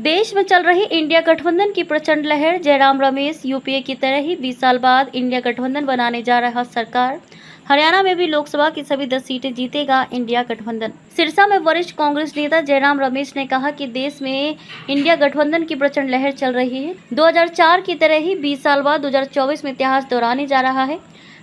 देश में चल रही इंडिया गठबंधन की प्रचंड लहर। जयराम रमेश यूपीए की तरह ही 20 साल बाद इंडिया गठबंधन बनाने जा रहा सरकार। हरियाणा में भी लोकसभा की सभी 10 सीटें जीतेगा इंडिया गठबंधन। सिरसा में वरिष्ठ कांग्रेस नेता जयराम रमेश ने कहा कि देश में इंडिया गठबंधन की प्रचंड लहर चल रही है। 2004 की तरह ही 20 साल बाद 2024 में इतिहास दोहराने जा रहा है।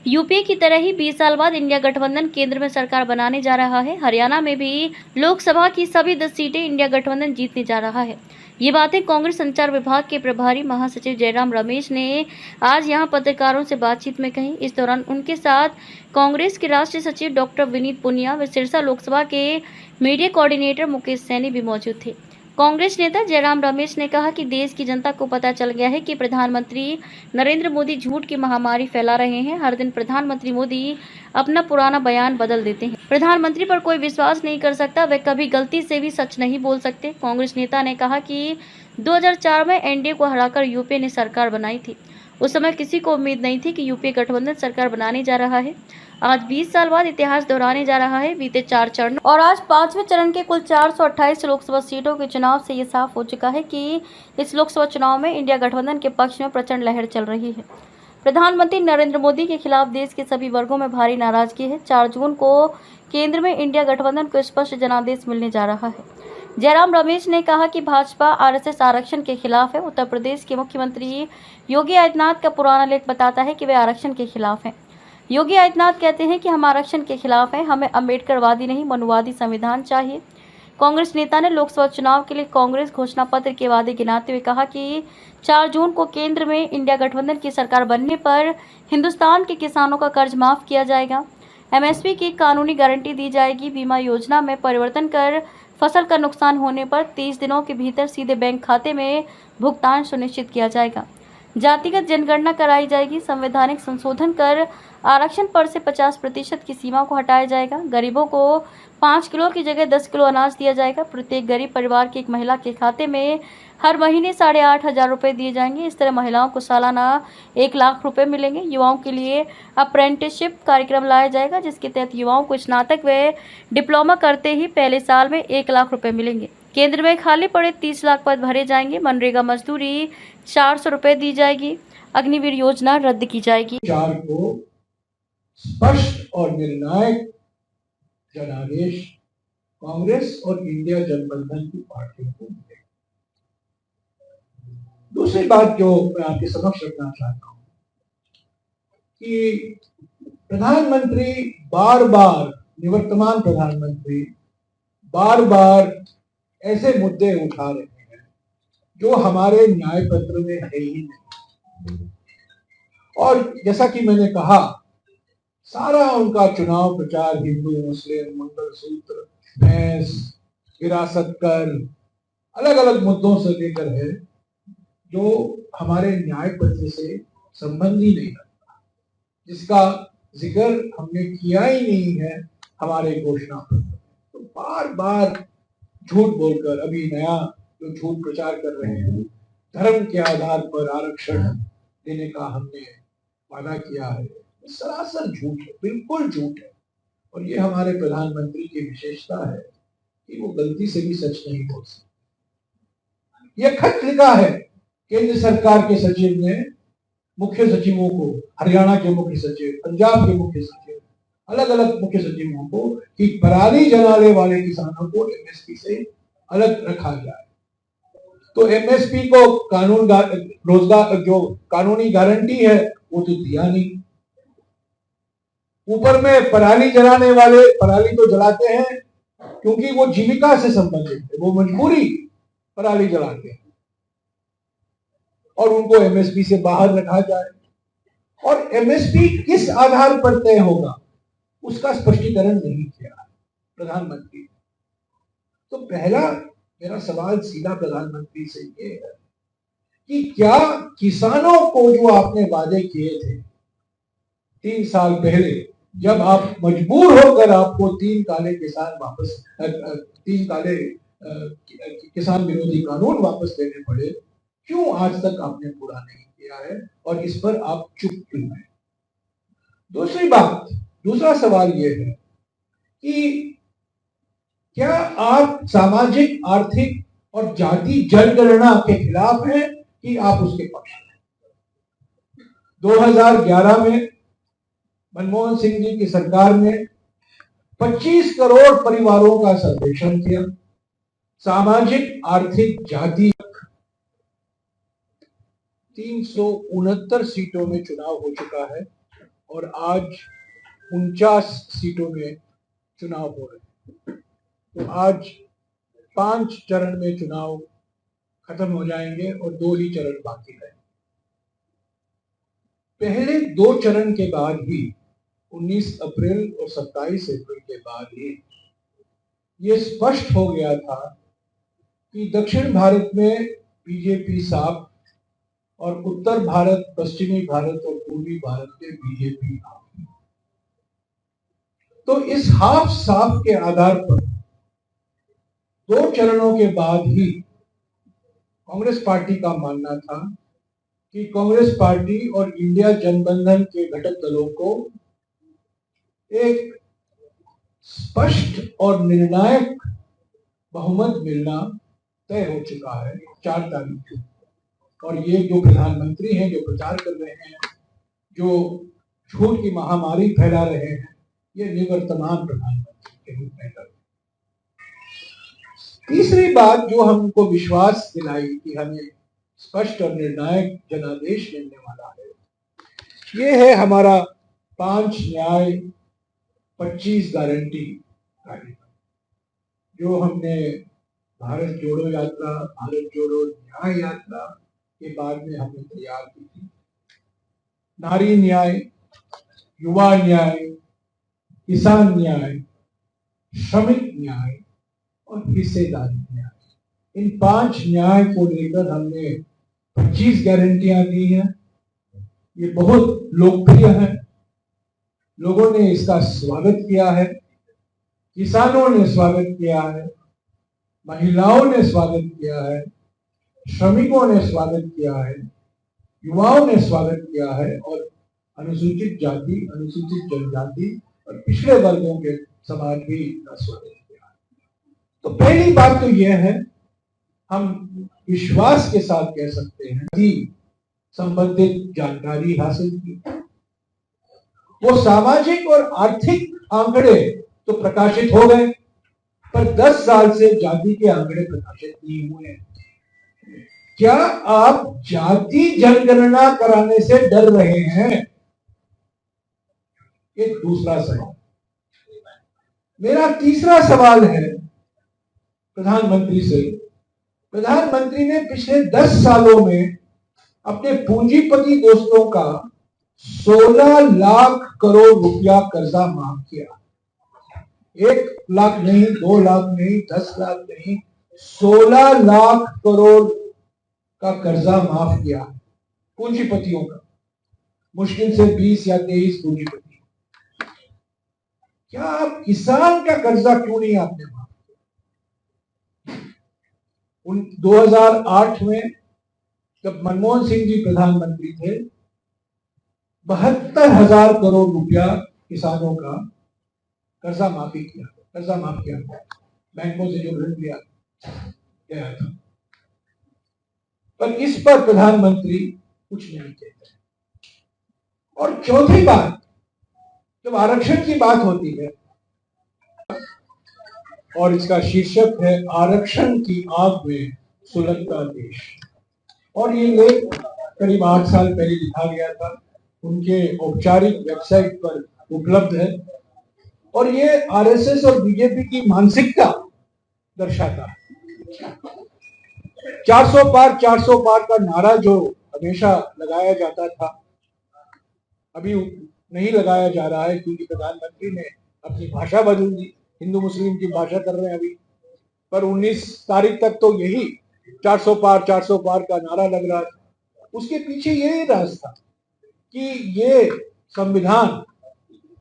यूपीए की तरह ही 20 साल बाद इंडिया गठबंधन केंद्र में सरकार बनाने जा रहा है। हरियाणा में भी लोकसभा की सभी 10 सीटें इंडिया गठबंधन जीतने जा रहा है। ये बातें कांग्रेस संचार विभाग के प्रभारी महासचिव जयराम रमेश ने आज यहां पत्रकारों से बातचीत में कही। इस दौरान उनके साथ कांग्रेस के राष्ट्रीय सचिव डॉक्टर विनीत पुनिया व सिरसा लोकसभा के मीडिया कोऑर्डिनेटर मुकेश सैनी भी मौजूद थे। कांग्रेस नेता जयराम रमेश ने कहा कि देश की जनता को पता चल गया है कि प्रधानमंत्री नरेंद्र मोदी झूठ की महामारी फैला रहे हैं। हर दिन प्रधानमंत्री मोदी अपना पुराना बयान बदल देते हैं। प्रधानमंत्री पर कोई विश्वास नहीं कर सकता, वे कभी गलती से भी सच नहीं बोल सकते। कांग्रेस नेता ने कहा कि 2004 में एनडीए को हराकर यूपीए ने सरकार बनाई थी। उस समय किसी को उम्मीद नहीं थी कि यूपीए गठबंधन सरकार बनाने जा रहा है। आज 20 साल बाद इतिहास दोहराने जा रहा है। बीते 4 चरण और आज 5वें चरण के कुल 428 लोकसभा सीटों के चुनाव से ये साफ हो चुका है कि इस लोकसभा चुनाव में इंडिया गठबंधन के पक्ष में प्रचंड लहर चल रही है। प्रधानमंत्री नरेंद्र मोदी के खिलाफ देश के सभी वर्गों में भारी नाराजगी है। 4 जून को केंद्र में इंडिया गठबंधन को स्पष्ट जनादेश मिलने जा रहा है। जयराम रमेश ने कहा कि भाजपा आरएसएस आरक्षण के खिलाफ है। उत्तर प्रदेश के मुख्यमंत्री योगी आदित्यनाथ का पुराना लेख बताता है कि वे आरक्षण के खिलाफ हैं। योगी आदित्यनाथ कहते हैं कि हम आरक्षण के खिलाफ हैं, हमें अम्बेडकरवादी नहीं मनुवादी संविधान चाहिए। कांग्रेस नेता ने लोकसभा चुनाव के लिए कांग्रेस घोषणा पत्र के वादे गिनाते हुए कहा कि 4 जून को केंद्र में इंडिया गठबंधन की सरकार बनने पर हिंदुस्तान के किसानों का कर्ज माफ किया जाएगा, एमएसपी की कानूनी गारंटी दी जाएगी, बीमा योजना में परिवर्तन कर फसल का नुकसान होने पर 30 दिनों के भीतर सीधे बैंक खाते में भुगतान सुनिश्चित किया जाएगा, जातिगत जनगणना कराई जाएगी, संवैधानिक संशोधन कर आरक्षण पर से 50% की सीमा को हटाया जाएगा, गरीबों को 5 किलो की जगह 10 किलो अनाज दिया जाएगा, प्रत्येक गरीब परिवार की एक महिला के खाते में हर महीने 8,500 रुपये दिए जाएंगे। इस तरह महिलाओं को सालाना 1 लाख रुपए मिलेंगे। युवाओं के लिए अप्रेंटिसशिप कार्यक्रम लाया जाएगा, जिसके तहत युवाओं को स्नातक व डिप्लोमा करते ही पहले साल में 1 लाख रुपए मिलेंगे। केंद्र में खाली पड़े 30 लाख पद भरे जाएंगे। मनरेगा मजदूरी 400 रुपये दी जाएगी। अग्निवीर योजना रद्द की जाएगी। 4 को स्पष्ट और निर्णायक जनादेश कांग्रेस और इंडिया गठबंधन की पार्टियों को मिलेगा। दूसरी बात जो मैं आपके समक्ष रखना चाहता हूं कि प्रधानमंत्री बार बार निवर्तमान प्रधानमंत्री बार बार ऐसे मुद्दे उठा रहे हैं जो हमारे न्याय पत्र में है ही नहीं। और जैसा कि मैंने कहा, सारा उनका चुनाव प्रचार हिंदू मुस्लिम मंगलसूत्र भैंस विरासत कर अलग अलग मुद्दों से लेकर है जो हमारे न्याय पत्र से संबंध ही नहीं रखता, जिसका जिक्र हमने किया ही नहीं है हमारे घोषणा पत्र। तो बार बार झूठ बोलकर अभी नया जो झूठ प्रचार कर रहे हैं, धर्म के आधार पर आरक्षण देने का हमने वादा किया है, सरासर झूठ है, बिल्कुल झूठ है। और ये हमारे प्रधानमंत्री की विशेषता है कि वो गलती से भी सच नहीं बोल सकते। यह खत लिखा है केंद्र सरकार के सचिव ने मुख्य सचिवों को, हरियाणा के मुख्य सचिव, पंजाब के मुख्य सचिव, अलग अलग मुख्य सचिवों को कि पराली जलाने वाले किसानों को एमएसपी से अलग रखा जाए। तो एमएसपी को कानून रोजगार जो कानूनी गारंटी है वो तो दिया नहीं। ऊपर में पराली जलाने वाले पराली तो जलाते हैं क्योंकि वो जीविका से संबंधित है, वो मजबूरी पराली जलाते हैं, और उनको एमएसपी से बाहर रखा जाए। और एमएसपी किस आधार पर तय होगा उसका स्पष्टीकरण नहीं किया प्रधानमंत्री। तो पहला मेरा सवाल सीधा प्रधानमंत्री से ये है कि क्या किसानों को जो आपने वादे किए थे 3 साल पहले, जब आप मजबूर होकर आपको 3 काले किसान विरोधी कानून वापस लेने पड़े, क्यों आज तक आपने पूरा नहीं किया है और इस पर आप चुप क्यों हैं? दूसरा सवाल यह है कि क्या आप सामाजिक आर्थिक और जाति जनगणना के खिलाफ हैं कि आप उसके पक्ष में? 2011 में मनमोहन सिंह जी की सरकार ने 25 करोड़ परिवारों का सर्वेक्षण किया, सामाजिक आर्थिक जाति 369 सीटों में चुनाव हो चुका है और आज 49 सीटों में चुनाव हो रहे हैं। तो आज 5 चरण में चुनाव खत्म हो जाएंगे और 2 ही चरण बाकी रहेंगे। पहले 2 चरण के बाद ही 19 अप्रैल और 27 अप्रैल के बाद ही ये स्पष्ट हो गया था कि दक्षिण भारत में बीजेपी साफ और उत्तर भारत, पश्चिमी भारत और पूर्वी भारत में बीजेपी हाफ। तो इस हाफ साफ के आधार पर 2 चरणों के बाद ही कांग्रेस पार्टी का मानना था कि कांग्रेस पार्टी और इंडिया जनगठबंधन के घटक दलों को एक स्पष्ट और निर्णायक बहुमत मिलना तय हो चुका है 4 तारीख को। और ये जो प्रधानमंत्री हैं, जो प्रचार कर रहे हैं, जो झूठ की महामारी फैला रहे हैं, ये निवर्तमान प्रधानमंत्री के रूप में कर रहे हैं। तीसरी बात जो हमको विश्वास दिलाई कि हमें स्पष्ट और निर्णायक जनादेश मिलने वाला है, ये है हमारा 5 न्याय 25 गारंटी कार्यक्रम, जो हमने भारत जोड़ो यात्रा, भारत जोड़ो न्याय यात्रा के बाद में हमने तैयार की थी। नारी न्याय, युवा न्याय, किसान न्याय, श्रमिक न्याय और हिस्सेदारी न्याय, इन 5 न्याय को लेकर हमने 25 गारंटियां दी हैं। ये बहुत लोकप्रिय है, लोगों ने इसका स्वागत किया है, किसानों ने स्वागत किया है, महिलाओं ने स्वागत किया है, श्रमिकों ने स्वागत किया है, युवाओं ने स्वागत किया है और अनुसूचित जाति, अनुसूचित जनजाति और पिछड़े वर्गों के समाज भी इसका स्वागत किया है। तो पहली बात तो यह है, हम विश्वास के साथ कह सकते हैं कि संबंधित जानकारी हासिल की, वो सामाजिक और आर्थिक आंकड़े तो प्रकाशित हो गए, पर 10 साल से जाति के आंकड़े प्रकाशित नहीं हुए हैं। क्या आप जाति जनगणना कराने से डर रहे हैं? एक दूसरा सवाल। मेरा तीसरा सवाल है प्रधानमंत्री से। प्रधानमंत्री ने पिछले 10 सालों में अपने पूंजीपति दोस्तों का 16 लाख करोड़ रुपया कर्जा माफ किया। 1 लाख नहीं, 2 लाख नहीं, 10 लाख नहीं, 16 लाख करोड़ का कर्जा माफ किया पूंजीपतियों का, मुश्किल से 20 या 23 पूंजीपति। क्या आप किसान का कर्जा क्यों नहीं आपने माफ किया? 2008 में जब मनमोहन सिंह जी प्रधानमंत्री थे, 72,000 करोड़ रुपया किसानों का कर्जा माफ किया बैंकों से जो ऋण लिया गया था। पर इस पर प्रधानमंत्री कुछ नहीं कहते। और चौथी बात, जब आरक्षण की बात होती है और इसका शीर्षक है आरक्षण की आग में सुलगता देश, और ये लेख करीब 8 साल पहले लिखा गया था, उनके औपचारिक वेबसाइट पर उपलब्ध है, और ये आरएसएस और बीजेपी की मानसिकता दर्शाता है। 400 पार का नारा जो हमेशा लगाया जाता था, अभी नहीं लगाया जा रहा है क्योंकि प्रधानमंत्री ने अपनी भाषा बदल दी, हिंदू मुस्लिम की भाषा कर रहे हैं अभी। पर 19 तारीख तक तो यही 400 पार का नारा लग रहा था। उसके पीछे यही राज था कि ये संविधान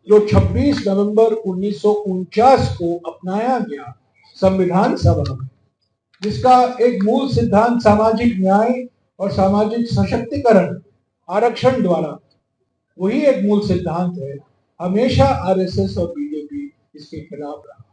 जो 26 नवंबर 1949 को अपनाया गया संविधान सभा में, जिसका एक मूल सिद्धांत सामाजिक न्याय और सामाजिक सशक्तिकरण आरक्षण द्वारा, वही एक मूल सिद्धांत है। हमेशा आरएसएस और बीजेपी इसके खिलाफ रहा।